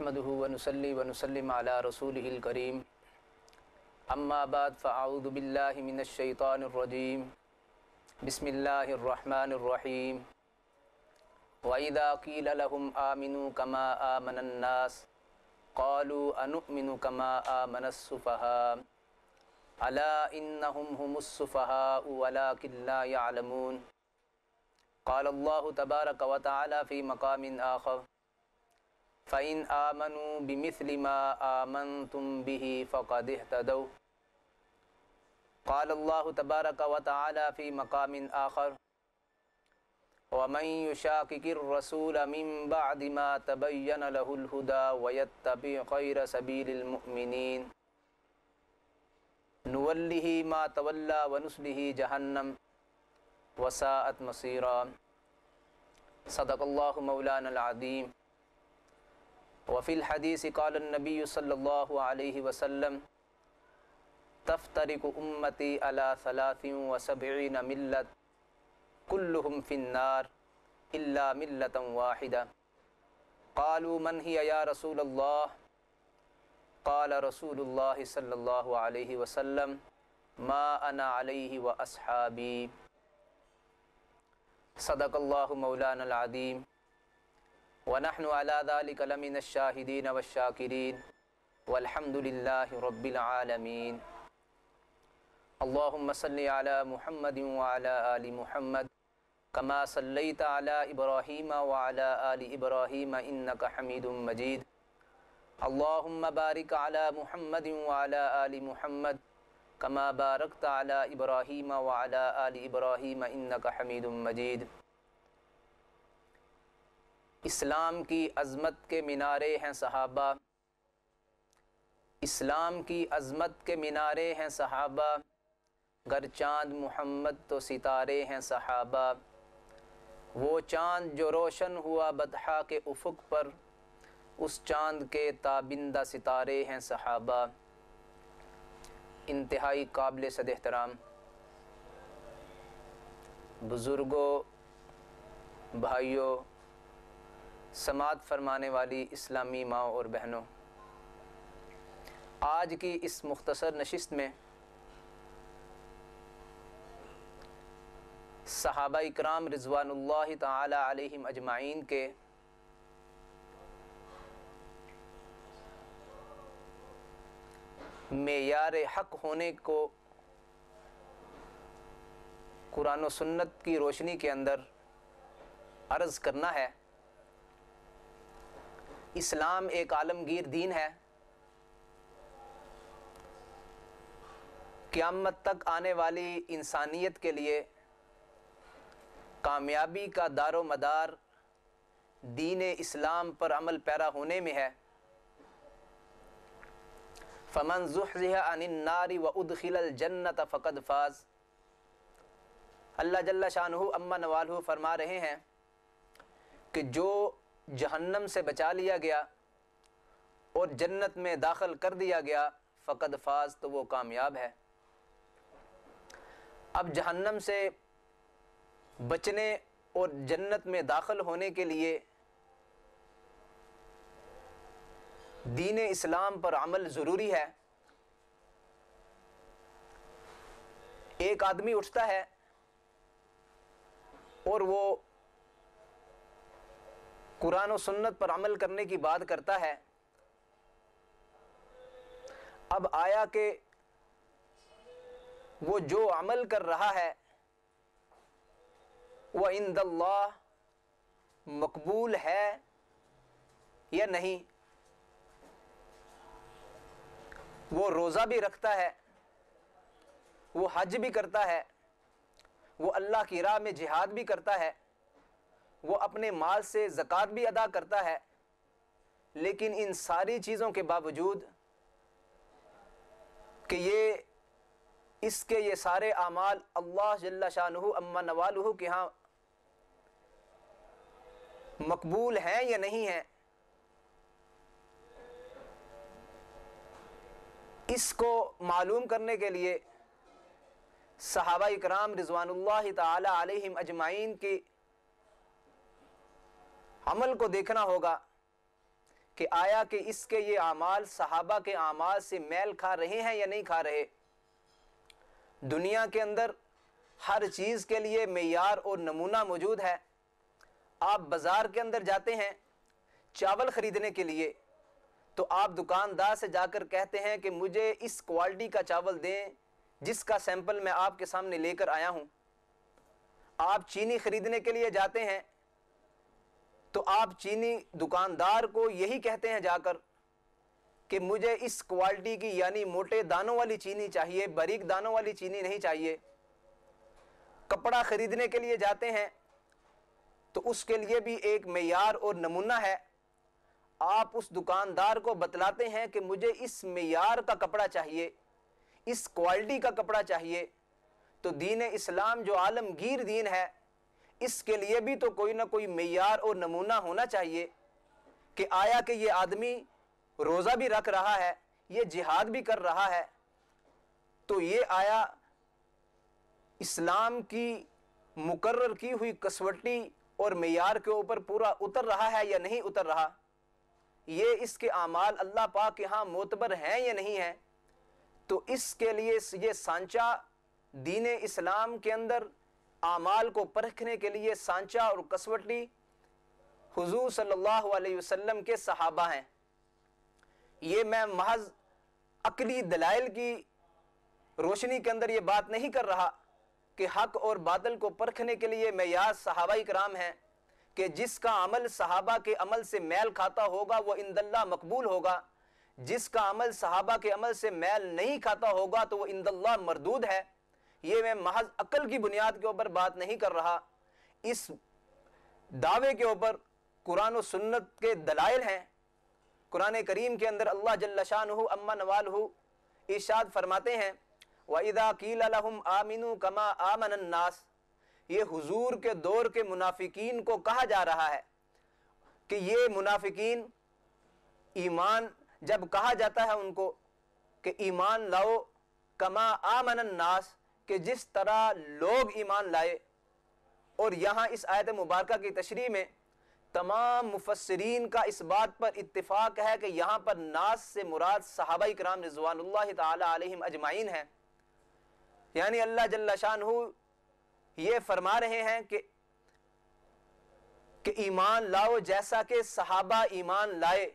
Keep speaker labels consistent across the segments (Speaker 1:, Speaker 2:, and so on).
Speaker 1: نحمده ونصلي ونسلم على رسوله الكريم اما بعد فاعوذ بالله من الشيطان الرجيم بسم الله الرحمن الرحيم واذا قيل لهم آمنوا كما آمن الناس قالوا انؤمن كما آمن السفهاء الا انهم هم السفهاء ولكن لا يعلمون قال الله تبارك وتعالى في مقام آخر فإن آمنوا بمثل ما آمنتم به فقد اهتدوا قال الله تبارك وتعالى في مقام آخر ومن يشاقق الرسول من بعد ما تبين له الهدى ويتبع غير سبيل المؤمنين نوله ما تولى ونصله جهنم وساءت مصيرا صدق الله مولانا العظيم وفي الحديث قال النبي صلى الله عليه وسلم تفترق أمتي على 73 ملة كلهم في النار إلا ملة واحدة قالوا من هي يا رسول الله قال رسول الله صلى الله عليه وسلم ما أنا عليه وأصحابي صدق الله مولانا العظيم ونحن على ذلك لمن الشاهدين والشاكرين والحمد لله رب العالمين اللهم صل على محمد وعلى آل محمد كما صليت على إبراهيم وعلى آل إبراهيم إنك حميد مجيد اللهم بارك على محمد وعلى آل محمد كما باركت على إبراهيم وعلى آل إبراهيم إنك حميد مجيد اسلام کی عظمت کے مینارے ہیں صحابہ، اسلام کی عظمت کے مینارے ہیں صحابہ، گر چاند محمد تو ستارے ہیں صحابہ، وہ چاند جو روشن ہوا بطحا کے افق پر، اس چاند کے تابندہ ستارے ہیں صحابہ۔ انتہائی قابل صد احترام بزرگوں، بھائیوں، سماعت فرمانے والی اسلامی ماؤں اور بہنوں، آج کی اس مختصر نشست میں صحابہ اکرام رضوان اللہ تعالی علیہم اجمعین کے معیار حق ہونے کو قرآن و سنت کی روشنی کے اندر عرض کرنا ہے۔ اسلام ایک عالمگیر دین ہے، قیامت تک آنے والی انسانیت کے لیے کامیابی کا دار و مدار دین اسلام پر عمل پیرا ہونے میں ہے۔ فمن زحزح عن النار وادخل الجنۃ فقد فاز، اللہ جل شانہ عما نوالہ فرما رہے ہیں کہ جو جہنم سے بچا لیا گیا اور جنت میں داخل کر دیا گیا فقد فاز، تو وہ کامیاب ہے۔ اب جہنم سے بچنے اور جنت میں داخل ہونے کے لیے دین اسلام پر عمل ضروری ہے۔ ایک آدمی اٹھتا ہے اور وہ قرآن و سنت پر عمل کرنے کی بات کرتا ہے، اب آیا کہ وہ جو عمل کر رہا ہے وہ عند اللہ مقبول ہے یا نہیں؟ وہ روزہ بھی رکھتا ہے، وہ حج بھی کرتا ہے، وہ اللہ کی راہ میں جہاد بھی کرتا ہے، وہ اپنے مال سے زکوٰۃ بھی ادا کرتا ہے، لیکن ان ساری چیزوں کے باوجود کہ اس کے یہ سارے اعمال اللہ جل شانہ عما نوالہ کے ہاں مقبول ہیں یا نہیں ہیں، اس کو معلوم کرنے کے لیے صحابہ اکرام رضوان اللہ تعالی علیہم اجمعین کی عمل کو دیکھنا ہوگا کہ آیا کہ اس کے یہ اعمال صحابہ کے اعمال سے میل کھا رہے ہیں یا نہیں کھا رہے۔ دنیا کے اندر ہر چیز کے لیے معیار اور نمونہ موجود ہے۔ آپ بازار کے اندر جاتے ہیں چاول خریدنے کے لیے، تو آپ دکاندار سے جا کر کہتے ہیں کہ مجھے اس کوالٹی کا چاول دیں جس کا سیمپل میں آپ کے سامنے لے کر آیا ہوں۔ آپ چینی خریدنے کے لیے جاتے ہیں تو آپ چینی دکاندار کو یہی کہتے ہیں جا کر کہ مجھے اس کوالٹی کی یعنی موٹے دانوں والی چینی چاہیے، باریک دانوں والی چینی نہیں چاہیے۔ کپڑا خریدنے کے لیے جاتے ہیں تو اس کے لیے بھی ایک معیار اور نمونہ ہے۔ آپ اس دکاندار کو بتلاتے ہیں کہ مجھے اس معیار کا کپڑا چاہیے، اس کوالٹی کا کپڑا چاہیے۔ تو دین اسلام جو عالمگیر دین ہے، اس کے لیے بھی تو کوئی نہ کوئی معیار اور نمونہ ہونا چاہیے کہ آیا کہ یہ آدمی روزہ بھی رکھ رہا ہے، یہ جہاد بھی کر رہا ہے، تو یہ آیا اسلام کی مقرر کی ہوئی کسوٹی اور معیار کے اوپر پورا اتر رہا ہے یا نہیں اتر رہا، یہ اس کے اعمال اللہ پاک کے ہاں معتبر ہیں یا نہیں ہیں۔ تو اس کے لیے یہ سانچہ دین اسلام کے اندر اعمال کو پرکھنے کے لیے سانچہ اور کسوٹی حضور صلی اللہ علیہ وسلم کے صحابہ ہیں۔ یہ میں محض عقلی دلائل کی روشنی کے اندر یہ بات نہیں کر رہا کہ حق اور باطل کو پرکھنے کے لیے معیار صحابہ کرام ہیں کہ جس کا عمل صحابہ کے عمل سے میل کھاتا ہوگا وہ عند اللہ مقبول ہوگا، جس کا عمل صحابہ کے عمل سے میل نہیں کھاتا ہوگا تو وہ عند اللہ مردود ہے۔ یہ میں محض عقل کی بنیاد کے اوپر بات نہیں کر رہا، اس دعوے کے اوپر قرآن و سنت کے دلائل ہیں۔ قرآن کریم کے اندر اللہ جل شانہ عما نوالہ ارشاد فرماتے ہیں وَإِذَا قِيلَ لَهُمْ آمِنُوا كَمَا آمَنَ النَّاسِ، یہ حضور کے دور کے منافقین کو کہا جا رہا ہے کہ یہ منافقین ایمان جب کہا جاتا ہے ان کو کہ ایمان لاؤ کما آمن الناس، کہ جس طرح لوگ ایمان لائے۔ اور یہاں اس آیت مبارکہ کی تشریح میں تمام مفسرین کا اس بات پر اتفاق ہے کہ یہاں پر ناس سے مراد صحابہ کرام رضوان اللہ تعالی علیہم اجمعین ہیں۔ یعنی اللہ جل شانہ یہ فرما رہے ہیں کہ ایمان لاؤ جیسا کہ صحابہ ایمان لائے۔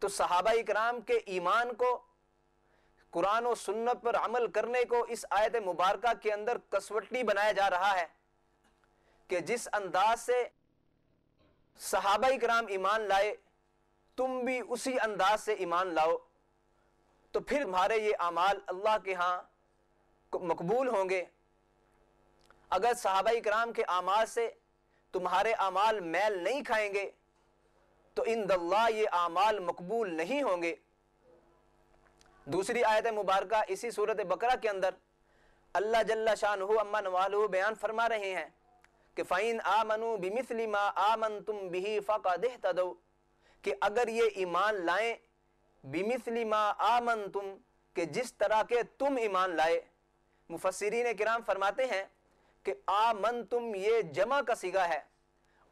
Speaker 1: تو صحابہ کرام کے ایمان کو، قرآن و سنت پر عمل کرنے کو اس آیت مبارکہ کے اندر کسوٹی بنایا جا رہا ہے کہ جس انداز سے صحابہ کرام ایمان لائے تم بھی اسی انداز سے ایمان لاؤ، تو پھر تمہارے یہ اعمال اللہ کے ہاں مقبول ہوں گے۔ اگر صحابہ کرام کے اعمال سے تمہارے اعمال میل نہیں کھائیں گے تو عند اللہ یہ اعمال مقبول نہیں ہوں گے۔ دوسری آیت مبارکہ اسی سورۃ بقرہ کے اندر اللہ جل شانہ عما نوالہ بیان فرما رہے ہیں کہ فَإِنْ آمَنُوا بِمِثْلِ مَا آمَنْتُمْ بِهِ فَقَدِ اهْتَدَوْا، کہ اگر یہ ایمان لائیں بِمِثْلِ مَا آمَنْتُمْ، کہ جس طرح کے تم ایمان لائے۔ مفسرین کرام فرماتے ہیں کہ آمنتم یہ جمع کا صیغہ ہے،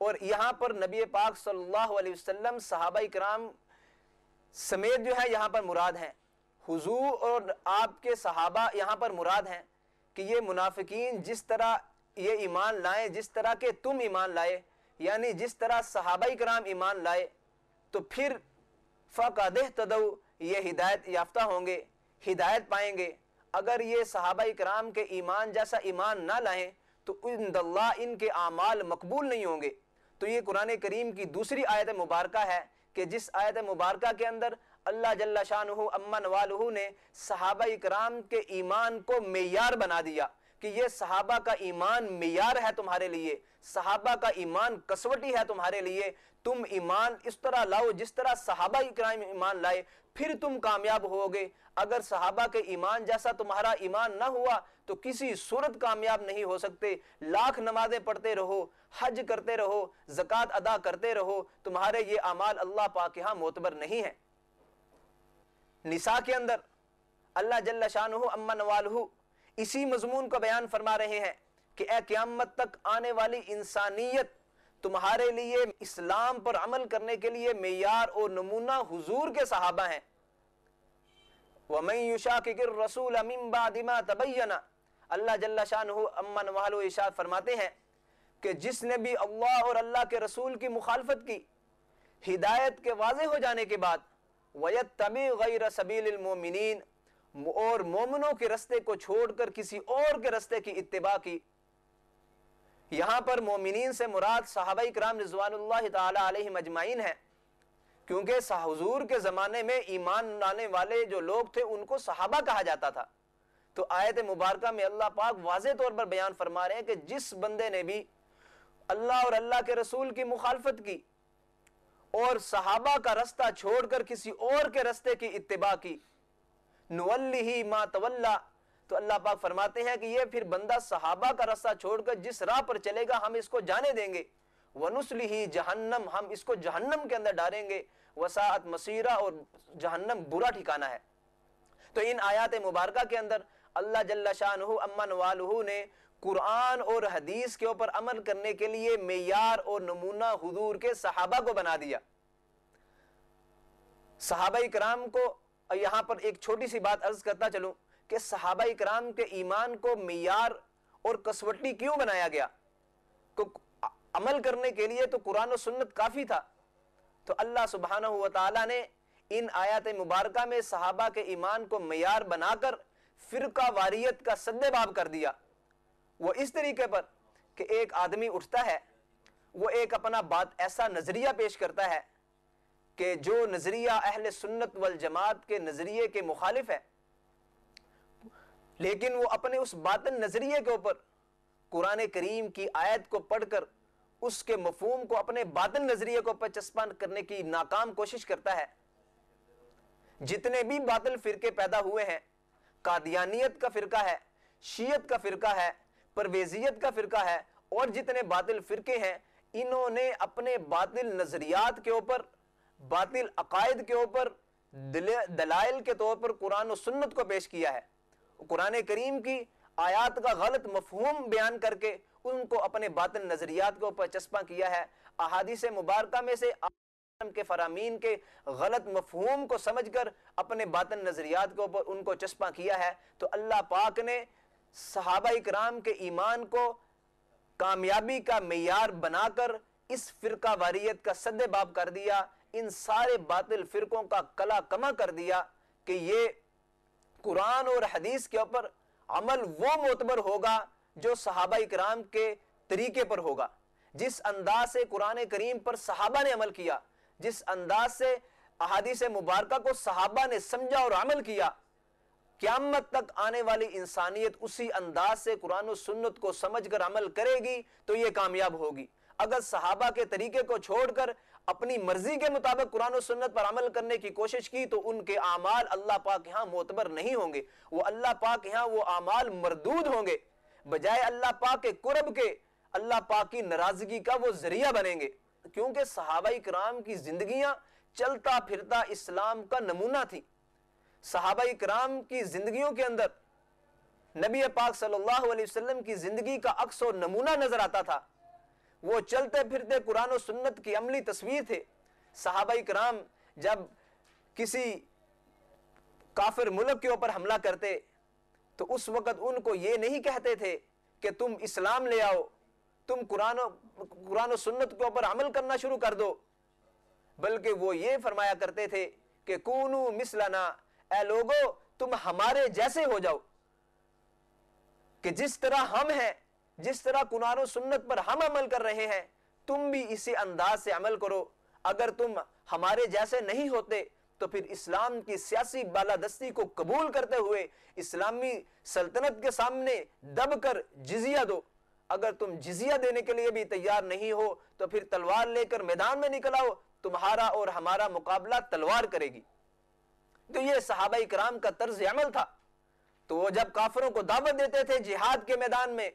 Speaker 1: اور یہاں پر نبی پاک صلی اللہ علیہ وسلم صحابہ کرام سمیت جو ہے یہاں پر مراد ہیں، حضور اور آپ کے صحابہ یہاں پر مراد ہیں کہ یہ منافقین جس طرح یہ ایمان لائیں جس طرح کہ تم ایمان لائے، یعنی جس طرح صحابہ کرام ایمان لائے، تو پھر فَقَدِ اهْتَدَوْا یہ ہدایت یافتہ ہوں گے، ہدایت پائیں گے۔ اگر یہ صحابہ کرام کے ایمان جیسا ایمان نہ لائیں تو عند اللہ ان کے اعمال مقبول نہیں ہوں گے۔ تو یہ قرآن کریم کی دوسری آیت مبارکہ ہے کہ جس آیت مبارکہ کے اندر اللہ جل شانہ عما نوالہ نے صحابہ کرام کے ایمان کو معیار بنا دیا کہ یہ صحابہ کا ایمان معیار ہے تمہارے لیے، صحابہ کا ایمان کسوٹی ہے تمہارے لیے، تم ایمان اس طرح لاؤ جس طرح صحابہ کرام ایمان لائے، پھر تم کامیاب ہوگے۔ اگر صحابہ کے ایمان جیسا تمہارا ایمان نہ ہوا تو کسی صورت کامیاب نہیں ہو سکتے، لاکھ نمازیں پڑھتے رہو، حج کرتے رہو، زکوٰۃ ادا کرتے رہو، تمہارے یہ اعمال اللہ پاک کے ہاں معتبر نہیں ہیں۔ نساء کے اندر اللہ جل شانہ عما نوالہ اسی مضمون کو بیان فرما رہے ہیں کہ اے قیامت تک آنے والی انسانیت تمہارے لیے اسلام پر عمل کرنے کے لیے معیار اور نمونہ حضور کے صحابہ ہیں۔ وَمَن يُشَاقِقِ الرَّسُولَ مِن بَعْدِ مَا تَبَيَّنَ، اللہ جل شانہ عما نوالہ ارشاد فرماتے ہیں کہ جس نے بھی اللہ اور اللہ کے رسول کی مخالفت کی ہدایت کے واضح ہو جانے کے بعد، وَيَتَّبِعْ غَيْرَ سَبِيلِ الْمُؤْمِنِينَ، اور مومنوں کے رستے کو چھوڑ کر کسی اور کے رستے کی اتباع کی۔ یہاں پر مومنین سے مراد صحابہ کرام رضوان اللہ تعالی علیہم اجمعین ہیں، کیونکہ حضور کے زمانے میں ایمان لانے والے جو لوگ تھے ان کو صحابہ کہا جاتا تھا۔ تو آیت مبارکہ میں اللہ پاک واضح طور پر بیان فرما رہے ہیں کہ جس بندے نے بھی اللہ اور اللہ کے رسول کی مخالفت کی اور صحابہ کا رستہ چھوڑ کر کسی اور کے رستے کی اتباع کی، نُوَلِّهِ مَا تَوَلَّى، تو اللہ پاک فرماتے ہیں کہ یہ پھر بندہ صحابہ کا رستہ چھوڑ کر جس راہ پر چلے گا ہم اس کو جانے دیں گے، وَنُسْلِهِ جہنم، ہم اس کو جہنم کے اندر ڈالیں گے، وَسَاءَتْ مَصِيرًا، اور جہنم برا ٹھکانہ ہے۔ تو ان آیات مبارکہ کے اندر اللہ جل شانہ عما نوالہ نے قرآن اور حدیث کے اوپر عمل کرنے کے لیے معیار اور نمونہ حضور کے صحابہ کو بنا دیا۔ صحابہ کرام کو، یہاں پر ایک چھوٹی سی بات عرض کرتا چلوں کہ صحابہ کرام کے ایمان کو معیار اور کسوٹی کیوں بنایا گیا؟ عمل کرنے کے لیے تو قرآن و سنت کافی تھا، تو اللہ سبحانہ و تعالیٰ نے ان آیات مبارکہ میں صحابہ کے ایمان کو معیار بنا کر فرقہ واریت کا سد باب کر دیا۔ وہ اس طریقے پر کہ ایک آدمی اٹھتا ہے، وہ ایک اپنا بات ایسا نظریہ پیش کرتا ہے کہ جو نظریہ اہل سنت والجماعت کے نظریے کے مخالف ہے، لیکن وہ اپنے اس باطن نظریے کے اوپر قرآن کریم کی آیت کو پڑھ کر اس کے مفہوم کو اپنے باطن نظریے کو اوپر چسپاں کرنے کی ناکام کوشش کرتا ہے۔ جتنے بھی باطل فرقے پیدا ہوئے ہیں، قادیانیت کا فرقہ ہے، شیعت کا فرقہ ہے، پرویزیت کا فرقہ ہے، اور جتنے باطل فرقے ہیں، انہوں نے اپنے باطل نظریات کے اوپر، باطل عقائد کے اوپر دلائل کے طور پر قرآن و سنت کو پیش کیا ہے۔ قرآن کریم کی آیات کا غلط مفہوم بیان کر کے ان کو اپنے باطن نظریات کے اوپر چسپاں کیا ہے۔ احادیث مبارکہ میں سے کے فرامین کے غلط مفہوم کو سمجھ کر اپنے باطن نظریات کے اوپر ان کو چسپاں کیا ہے۔ تو اللہ پاک نے صحابہ کرام کے ایمان کو کامیابی کا معیار بنا کر اس فرقہ واریت کا سد باب کر دیا، ان سارے باطل فرقوں کا کلا کما کر دیا کہ یہ قرآن اور حدیث کے اوپر عمل وہ معتبر ہوگا جو صحابہ کرام کے طریقے پر ہوگا۔ جس انداز سے قرآن کریم پر صحابہ نے عمل کیا، جس انداز سے احادیث مبارکہ کو صحابہ نے سمجھا اور عمل کیا، قیامت تک آنے والی انسانیت اسی انداز سے قرآن و سنت کو سمجھ کر عمل کرے گی تو یہ کامیاب ہوگی۔ اگر صحابہ کے طریقے کو چھوڑ کر اپنی مرضی کے مطابق قرآن و سنت پر عمل کرنے کی کوشش کی تو ان کے اعمال اللہ پاک یہاں معتبر نہیں ہوں گے، وہ اللہ پاک یہاں وہ اعمال مردود ہوں گے، بجائے اللہ پاک کے قرب کے اللہ پاک کی ناراضگی کا وہ ذریعہ بنیں گے۔ کیونکہ صحابہ کرام کی زندگیاں چلتا پھرتا اسلام کا نمونہ تھی۔ صحابہ کرام کی زندگیوں کے اندر نبی پاک صلی اللہ علیہ وسلم کی زندگی کا عکس و نمونہ نظر آتا تھا۔ وہ چلتے پھرتے قرآن و سنت کی عملی تصویر تھے۔ صحابہ کرام جب کسی کافر ملک کے اوپر حملہ کرتے تو اس وقت ان کو یہ نہیں کہتے تھے کہ تم اسلام لے آؤ، تم قرآن و سنت کے اوپر عمل کرنا شروع کر دو، بلکہ وہ یہ فرمایا کرتے تھے کہ کونو مثلنا، اے لوگو تم ہمارے جیسے ہو جاؤ، کہ جس طرح ہم ہیں، جس طرح قرآن و سنت پر ہم عمل کر رہے ہیں تم بھی اسی انداز سے عمل کرو۔ اگر تم ہمارے جیسے نہیں ہوتے تو پھر اسلام کی سیاسی بالادستی کو قبول کرتے ہوئے اسلامی سلطنت کے سامنے دب کر جزیہ دو۔ اگر تم جزیہ دینے کے لیے بھی تیار نہیں ہو تو پھر تلوار لے کر میدان میں نکل آؤ، تمہارا اور ہمارا مقابلہ تلوار کرے گی۔ تو یہ صحابہ کرام کا طرز عمل تھا۔ تو وہ جب کافروں کو دعوت دیتے تھے جہاد کے میدان میں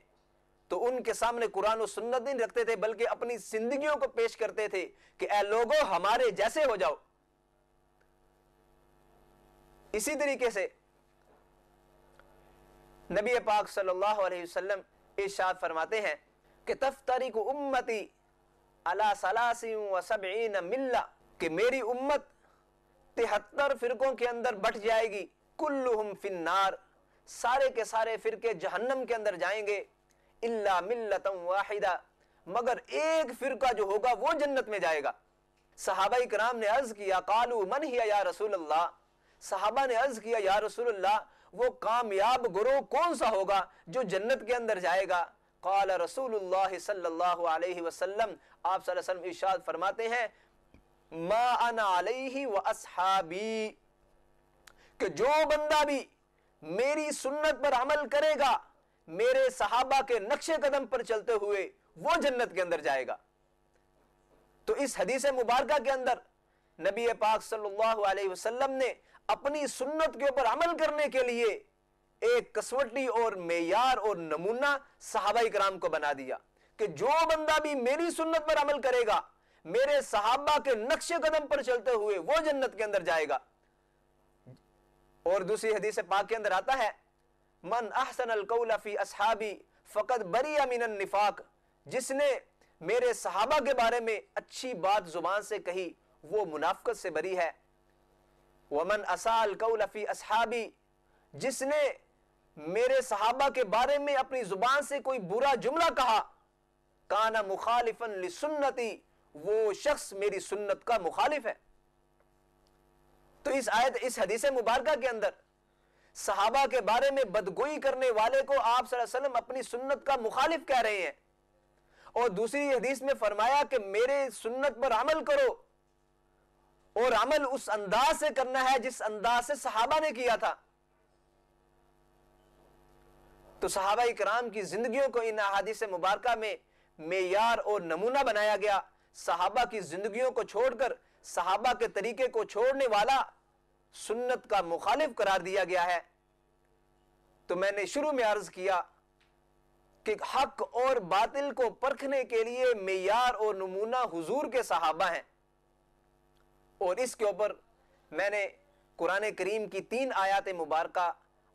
Speaker 1: تو ان کے سامنے قرآن و سنت نہیں رکھتے تھے، بلکہ اپنی زندگیوں کو پیش کرتے تھے کہ اے لوگو ہمارے جیسے ہو جاؤ۔ اسی طریقے سے نبی پاک صلی اللہ علیہ وسلم ارشاد فرماتے ہیں کہ تفترق امتی علی ثلاث و سبعین ملہ کہ میری امت 73 فرقوں کے اندر بٹ جائے گی، کلہم فی النار سارے کے سارے فرقے جہنم کے اندر جائیں گے، الا ملۃ واحدہ مگر ایک فرقہ جو ہوگا وہ جنت میں جائے گا۔ صحابہ کرام نے عرض کیا قالوا من ہی یا رسول اللہ، صحابہ نے عرض کیا یا رسول اللہ وہ کامیاب گروہ کون سا ہوگا جو جنت کے اندر جائے گا؟ قال رسول اللہ صلی اللہ علیہ وسلم، آپ صلی اللہ علیہ وسلم ارشاد فرماتے ہیں ما انا علیہ و اصحابی، کہ جو بندہ بھی میری سنت پر عمل کرے گا، میرے صحابہ کے نقش قدم پر چلتے ہوئے، وہ جنت کے اندر جائے گا۔ تو اس حدیث مبارکہ کے اندر نبی پاک صلی اللہ علیہ وسلم نے اپنی سنت کے اوپر عمل کرنے کے لیے ایک کسوٹی اور معیار اور نمونہ صحابہ کرام کو بنا دیا کہ جو بندہ بھی میری سنت پر عمل کرے گا، میرے صحابہ کے نقش قدم پر چلتے ہوئے، وہ جنت کے اندر جائے گا۔ اور دوسری حدیث پاک کے اندر آتا ہے من احسن القول فی اصحابی فقد بری من النفاق، جس نے میرے صحابہ کے بارے میں اچھی بات زبان سے کہی وہ منافقت سے بری ہے۔ ومن اساء القول فی اصحابی، جس نے میرے صحابہ کے بارے میں اپنی زبان سے کوئی برا جملہ کہا، کان مخالفا لسنتی، وہ شخص میری سنت کا مخالف ہے۔ تو اس حدیث مبارکہ کے اندر صحابہ کے بارے میں بدگوئی کرنے والے کو آپ صلی اللہ علیہ وسلم اپنی سنت کا مخالف کہہ رہے ہیں، اور دوسری حدیث میں فرمایا کہ میرے سنت پر عمل کرو، اور عمل اس انداز سے کرنا ہے جس انداز سے صحابہ نے کیا تھا۔ تو صحابہ کرام کی زندگیوں کو ان احادیث مبارکہ میں معیار اور نمونہ بنایا گیا۔ صحابہ کی زندگیوں کو چھوڑ کر، صحابہ کے طریقے کو چھوڑنے والا سنت کا مخالف قرار دیا گیا ہے۔ تو میں نے شروع میں عرض کیا کہ حق اور باطل کو پرکھنے کے لیے معیار اور نمونہ حضور کے صحابہ ہیں، اور اس کے اوپر میں نے قرآن کریم کی 3 آیات مبارکہ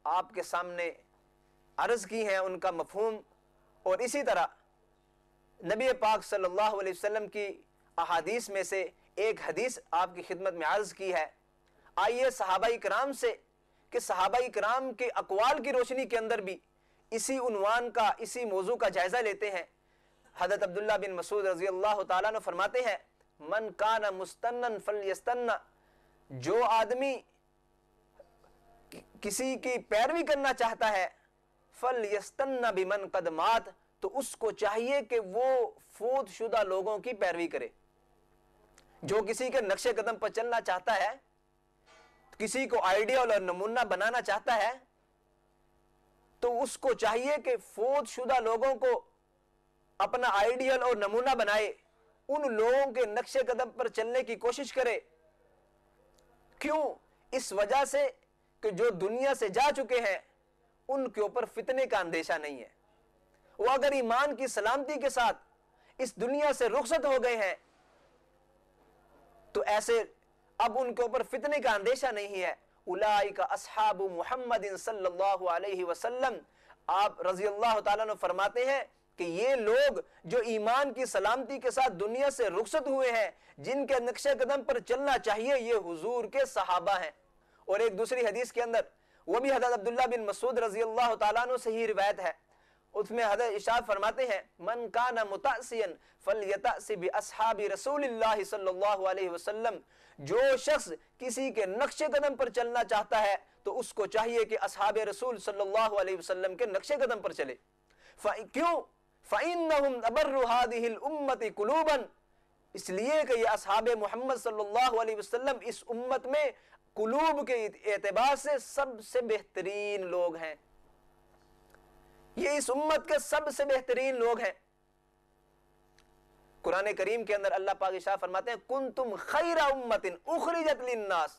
Speaker 1: آپ کے سامنے عرض کی ہیں، ان کا مفہوم، اور اسی طرح نبی پاک صلی اللہ علیہ وسلم کی احادیث میں سے ایک حدیث آپ کی خدمت میں عرض کی ہے۔ آئیے صحابہ کرام سے کہ صحابہ کرام کے اقوال کی روشنی کے اندر بھی اسی عنوان کا، اسی موضوع کا جائزہ لیتے ہیں۔ حضرت عبداللہ بن مسعود رضی اللہ تعالیٰ عنہ فرماتے ہیں من کان مستنن فلیستن، جو آدمی کسی کی پیروی کرنا چاہتا ہے فلیستن بمن قد مات، تو اس کو چاہیے کہ وہ فوت شدہ لوگوں کی پیروی کرے۔ جو کسی کے نقش قدم پر چلنا چاہتا ہے، کسی کو آئیڈیل اور نمونہ بنانا چاہتا ہے، تو اس کو چاہیے کہ فوت شدہ لوگوں کو اپنا آئیڈیل اور نمونہ بنائے، ان لوگوں کے نقش قدم پر چلنے کی کوشش کرے۔ کیوں؟ اس وجہ سے کہ جو دنیا سے جا چکے ہیں ان کے اوپر فتنے کا اندیشہ نہیں ہے، وہ اگر ایمان کی سلامتی کے ساتھ اس دنیا سے رخصت ہو گئے ہیں تو ایسے اب ان کے اوپر فتنے کا اندیشہ نہیں ہے۔ اولئک اصحاب محمد صلی اللہ علیہ وسلم، آپ رضی اللہ تعالیٰ عنہ فرماتے ہیں کہ یہ لوگ جو ایمان کی سلامتی کے ساتھ دنیا سے رخصت ہوئے ہیں، جن کے نقش قدم پر چلنا چاہیے، یہ حضور کے صحابہ ہیں۔ اور ایک دوسری حدیث کے اندر، وہ بھی حضرت عبداللہ بن مسعود رضی اللہ تعالیٰ عنہ سے ہی روایت ہے، اس میں حضرت ارشاد فرماتے ہیں من کان متعصیا فلیتعص باصحاب رسول اللہ صلی اللہ علیہ وسلم، جو شخص کسی کے نقش قدم پر چلنا چاہتا ہے تو اس کو چاہیے کہ اصحاب رسول صلی اللہ علیہ وسلم کے نقش قدم پر چلے۔ کیوں؟ فإنہم ابر هذه الامة قلوبا، اس لیے کہ یہ اصحاب محمد صلی اللہ علیہ وسلم اس امت میں قلوب کے اعتبار سے سب سے بہترین لوگ ہیں، یہ اس امت کے سب سے بہترین لوگ ہیں۔ قرآن کریم کے اندر اللہ پاک ارشاد فرماتے ہیں کنتم خیر امت اخرجت للناس،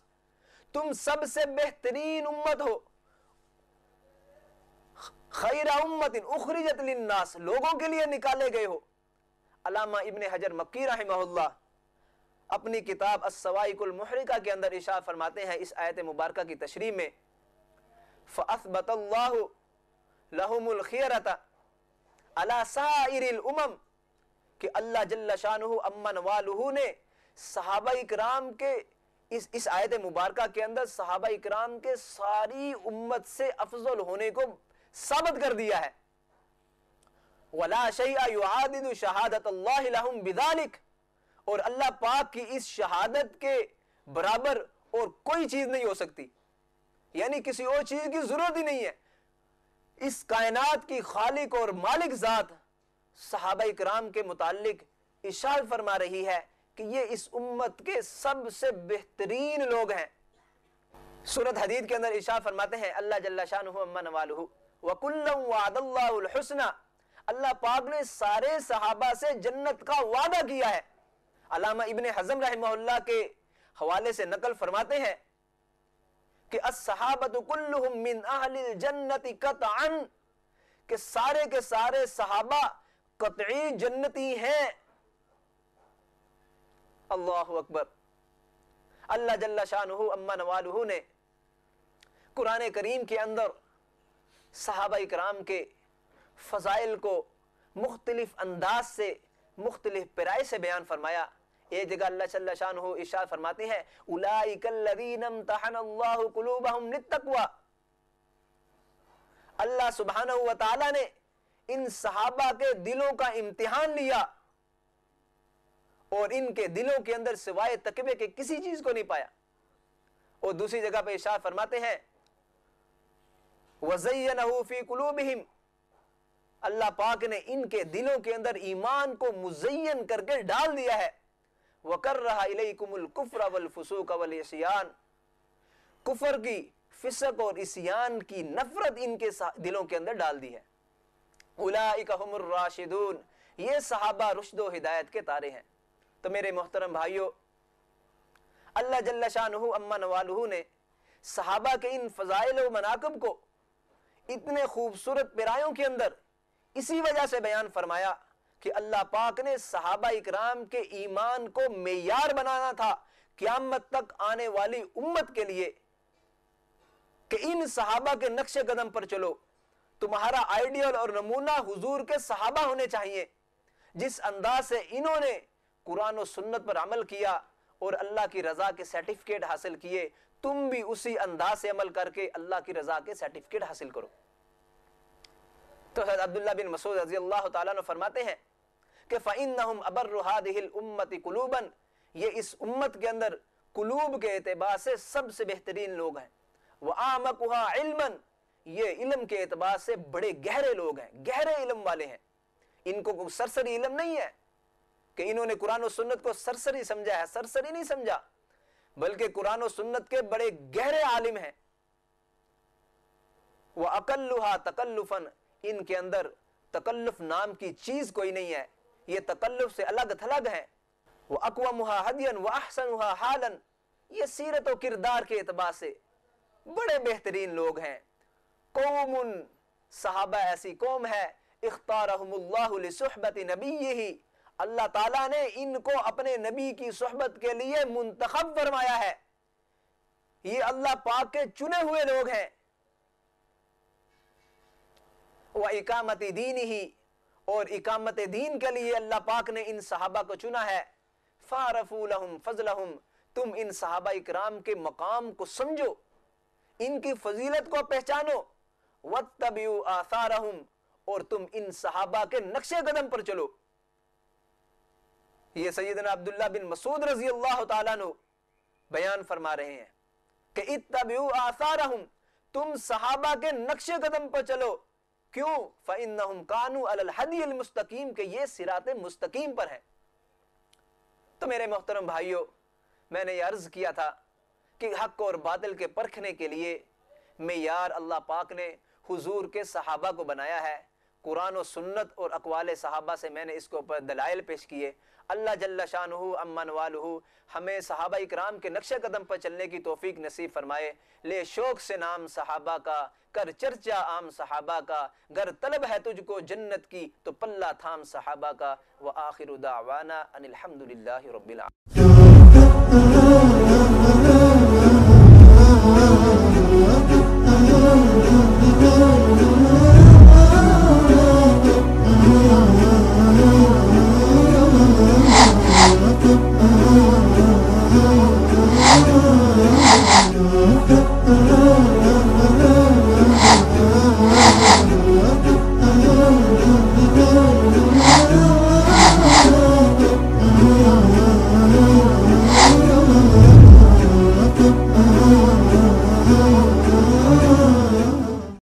Speaker 1: تم سب سے بہترین امت ہو، خیر امت اخرجت للناس، لوگوں کے لیے نکالے گئے ہو۔ علامہ ابن حجر مکی رحمہ اللہ اپنی کتاب الصواعق المحرقہ کے اندر ارشاد فرماتے ہیں اس آیت مبارکہ کی تشریح میں فَأَثْبَتَ اللَّهُ لَهُمُ الْخِيَرَةَ عَلَى سَائِرِ الْأُمَمِ، کہ اللہ جل شانہ امن والہ نے صحابہ اکرام کے اس آیت مبارکہ کے اندر صحابہ اکرام کے ساری امت سے افضل ہونے کو ثابت کر دیا ہے. وَلَا شَيْءَ يُعَادِدُ شَهَادَةَ اللَّهِ لَهُمْ بِذَلِكَ, اور اللہ پاک کی اس شہادت کے برابر اور کوئی چیز نہیں ہو سکتی, یعنی کسی اور چیز کی ضرورت ہی نہیں ہے. اس کائنات کی خالق اور مالک ذات صحابہ اکرام کے متعلق ارشاد فرما رہی ہے کہ یہ اس امت کے سب سے بہترین لوگ ہیں. سورۃ حدید کے اندر ارشاد فرماتے ہیں اللہ جل شانہ عما نوالہ وَكُلًّا وَعَدَ اللَّهُ الْحُسْنَى, اللہ پاک نے سارے صحابہ سے جنت کا وعدہ کیا ہے. علامہ ابن حزم رحمہ اللہ کے حوالے سے نقل فرماتے ہیں کہ الصحابۃ کلہم من اہل الجنت قطعا, کہ سارے کے سارے صحابہ قطعی جنتی ہیں. اللہ اکبر. اللہ جل شانہ عما نوالہ نے قرآن کریم کے اندر صحابہ اکرام کے فضائل کو مختلف انداز سے مختلف پیرائے سے بیان فرمایا. ایک جگہ اللہ جل شانہ ارشاد فرماتے ہیں اولئک الذین امتحن اللہ قلوبہم للتقوی, اللہ سبحانہ و تعالی نے ان صحابہ کے دلوں کا امتحان لیا اور ان کے دلوں کے اندر سوائے تقوی کے کسی چیز کو نہیں پایا. اور دوسری جگہ پہ ارشاد فرماتے ہیں وَزَيَّنَهُ فِي قُلُوبِهِمْ, اللہ پاک نے ان کے دلوں کے اندر ایمان کو مزین کر کے ڈال دیا ہے. وَكَرَّهَ إِلَيْكُمُ الْكُفْرَ وَالْفُسُوقَ وَالْعِصْيَانَ, کفر کی, فسق اور عصیان کی نفرت ان کے دلوں کے اندر ڈال دی ہے. أُولَئِكَ هُمُ الرَّاشِدُونَ, یہ صحابہ رشد و ہدایت کے تارے ہیں. تو میرے محترم بھائیو, اللہ جل شانہ عما نوالہ نے صحابہ کے ان فضائل و مناقب کو اتنے خوبصورت پیرایوں کے اندر اسی وجہ سے بیان فرمایا کہ اللہ پاک نے صحابہ اکرام کے ایمان کو معیار بنانا تھا قیامت تک آنے والی امت کے لیے, کہ ان صحابہ کے نقش قدم پر چلو. تمہارا آئیڈیل اور نمونہ حضور کے صحابہ ہونے چاہیے. جس انداز سے انہوں نے قرآن و سنت پر عمل کیا اور اللہ کی رضا کے سرٹیفکیٹ حاصل کیے, تم بھی اسی انداز سے عمل کر کے اللہ کی رضا کے سرٹیفکیٹ حاصل کرو. تو حضرت عبداللہ بن مسعود رضی اللہ تعالیٰ عنہ فرماتے ہیں کہ فَإِنَّهُمْ أَبَرُّ هَذِهِ الْأُمَّةِ قُلُوبًا, یہ اس امت کے اندر قلوب کے اعتبار سے سب سے بہترین لوگ ہیں. وَآمَقُهَا عِلْمًا, یہ علم کے اعتبار سے بڑے گہرے لوگ ہیں, گہرے علم والے ہیں. ان کو کوئی سرسری علم نہیں ہے کہ انہوں نے قرآن و سنت کو سرسری سمجھا ہے, سرسری نہیں سمجھا, بلکہ قرآن و سنت کے بڑے گہرے عالم ہیں. وَأَقَلُّهَا تَقَلُّفًا, ان کے اندر تکلف نام کی چیز کوئی نہیں ہے, یہ تکلف سے الگ تھلگ ہیں. وَأَقْوَمُهَا هَدْيًا وَأَحْسَنُهَا حَالًا, یہ سیرت و کردار کے اعتبار سے بڑے بہترین لوگ ہیں. قوم, صحابہ ایسی قوم ہے اختارہم اللہ لصحبت نبیہ, اللہ تعالیٰ نے ان کو اپنے نبی کی صحبت کے لیے منتخب فرمایا ہے. یہ اللہ پاک کے چنے ہوئے لوگ ہیں. وَإِقَامَتِ دِينِهِ, اور اقامت دین کے لیے اللہ پاک نے ان صحابہ کو چنا ہے. فَعَرَفُوا لَهُمْ فَضْلَهُمْ, تم ان صحابہ اکرام کے مقام کو سمجھو, ان کی فضیلت کو پہچانو. وَاتَّبِعُوا آثَارَهُمْ, اور تم ان صحابہ کے نقش قدم پر چلو. یہ سیدنا عبداللہ بن مسعود رضی اللہ تعالیٰ عنہ بیان فرما رہے ہیں کہ اتبعوا آثارہم, تم صحابہ کے نقش قدم پر چلو. کیوں؟ فإنہم کانوا علی الہدی المستقیم, کہ یہ صراط مستقیم پر ہے. تو میرے محترم بھائیو, میں نے یہ عرض کیا تھا کہ حق اور باطل کے پرکھنے کے لیے معیار اللہ پاک نے حضور کے صحابہ کو بنایا ہے. قرآن و سنت اور اقوال صحابہ سے میں نے اس کو پر دلائل پیش کیے. اللہ جل شانہ عما نوالہ ہمیں صحابہ اکرام کے نقش قدم پر چلنے کی توفیق نصیب فرمائے. لے شوق سے نام صحابہ کا, کر چرچا عام صحابہ کا, گر طلب ہے تجھ کو جنت کی تو پلہ تھام صحابہ کا. وآخر دعوانا ان الحمدللہ رب العالمین.